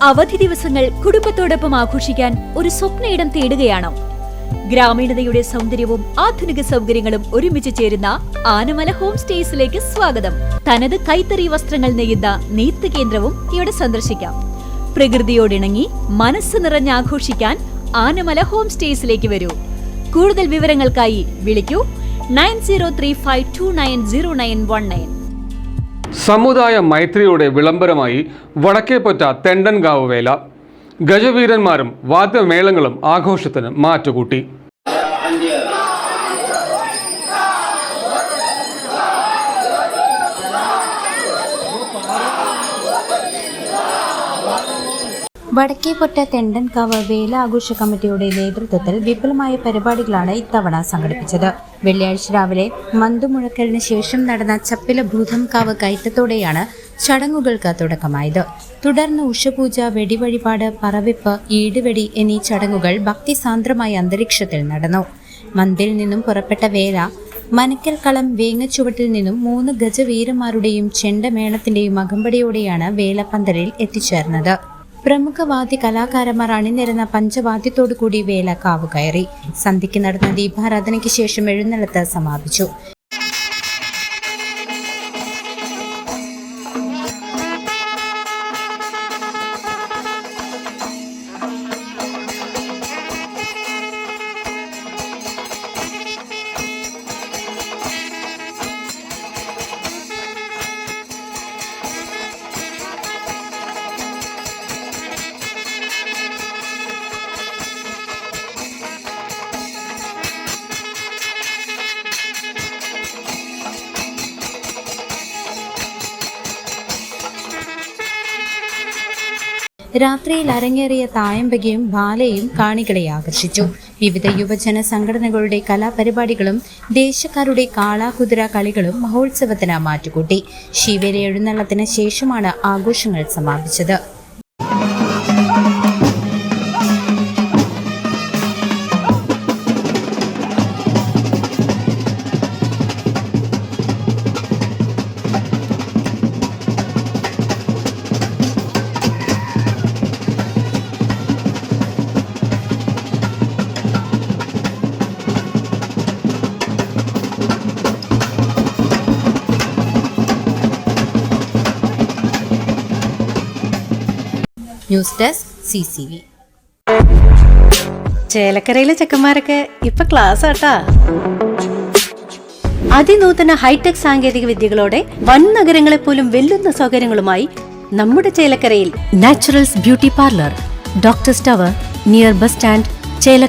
അവധി ദിവസങ്ങൾ കുടുംബത്തോടൊപ്പം ആഘോഷിക്കാൻ ഒരു സ്വപ്നയിടം തേടുകയാണോ? ഗ്രാമീണതയുടെ സൗന്ദര്യവും ആധുനിക സൗകര്യങ്ങളും ഒരുമിച്ച് ചേരുന്ന ആനമല ഹോം സ്റ്റേസിലേക്ക് സ്വാഗതം. തനത് കൈത്തറി വസ്ത്രങ്ങൾ നെയ്യുന്ന നെയ്ത്ത് കേന്ദ്രവും ഇവിടെ സന്ദർശിക്കാം. പ്രകൃതിയോടിണങ്ങി മനസ്സ് നിറഞ്ഞ് ആഘോഷിക്കാൻ ആനമല ഹോം സ്റ്റേസിലേക്ക് വരൂ. കൂടുതൽ വിവരങ്ങൾക്കായി വിളിക്കൂ 9035290919. സമുദായ മൈത്രിയുടെ വിളംബരമായി വടക്കേപ്പൊറ്റ തെണ്ടൻകാവ് വേല. ഗജവീരന്മാരും വാദ്യമേളങ്ങളും ആഘോഷത്തിന് മാറ്റുകൂട്ടി. വടക്കേപ്പൊറ്റ തെണ്ടൻകാവ് വേല ആഘോഷ കമ്മിറ്റിയുടെ നേതൃത്വത്തിൽ വിപുലമായ പരിപാടികളാണ് ഇത്തവണ സംഘടിപ്പിച്ചത്. വെള്ളിയാഴ്ച രാവിലെ മന്തുമുഴക്കലിന് ശേഷം നടന്ന ചപ്പില ഭൂതംകാവ് കയറ്റത്തോടെയാണ് ചടങ്ങുകൾക്ക് തുടക്കമായത്. തുടർന്ന് ഉഷപൂജ, വെടിവഴിപാട്, പറവെപ്പ്, ഈടുവെടി എന്നീ ചടങ്ങുകൾ ഭക്തിസാന്ദ്രമായ അന്തരീക്ഷത്തിൽ നടന്നു. മന്തിൽ നിന്നും പുറപ്പെട്ട വേല മനക്കൽ കളം വേങ്ങച്ചുവട്ടിൽ നിന്നും 3 ഗജവീരന്മാരുടെയും ചെണ്ടമേളത്തിന്റെയും അകമ്പടിയോടെയാണ് വേലപ്പന്തലിൽ എത്തിച്ചേർന്നത്. പ്രമുഖ വാദ്യ കലാകാരന്മാർ അണിനിരന്ന പഞ്ചവാദ്യത്തോടുകൂടി വേല കാവ് കയറി. സന്ധ്യയ്ക്ക് നടന്ന ദീപാരാധനയ്ക്ക് ശേഷം എഴുന്നള്ളത്ത് സമാപിച്ചു. രാത്രിയിൽ അരങ്ങേറിയ തായമ്പകയും ബാലയും കാണികളെ ആകർഷിച്ചു. വിവിധ യുവജന സംഘടനകളുടെ കലാപരിപാടികളും ദേശക്കാരുടെ കാളാകുതിര കളികളും മഹോത്സവത്തിന് മാറ്റുകൂട്ടി. ശിവേല എഴുന്നള്ളത്തിന് ശേഷമാണ് ആഘോഷങ്ങൾ സമാപിച്ചത്. News desk CCV. ചേലക്കരയിലെ ചെക്കന്മാരൊക്കെ ഇപ്പൊ ക്ലാസ് ആട്ടാ. അതിനൂതന ഹൈടെക് സാങ്കേതിക വിദ്യകളോടെ വൻ നഗരങ്ങളെ പോലും വെല്ലുന്ന സൗകര്യങ്ങളുമായി നമ്മുടെ ചേലക്കരയിൽ Naturals beauty parlour, doctors tower, near bus stand, Chelakkara.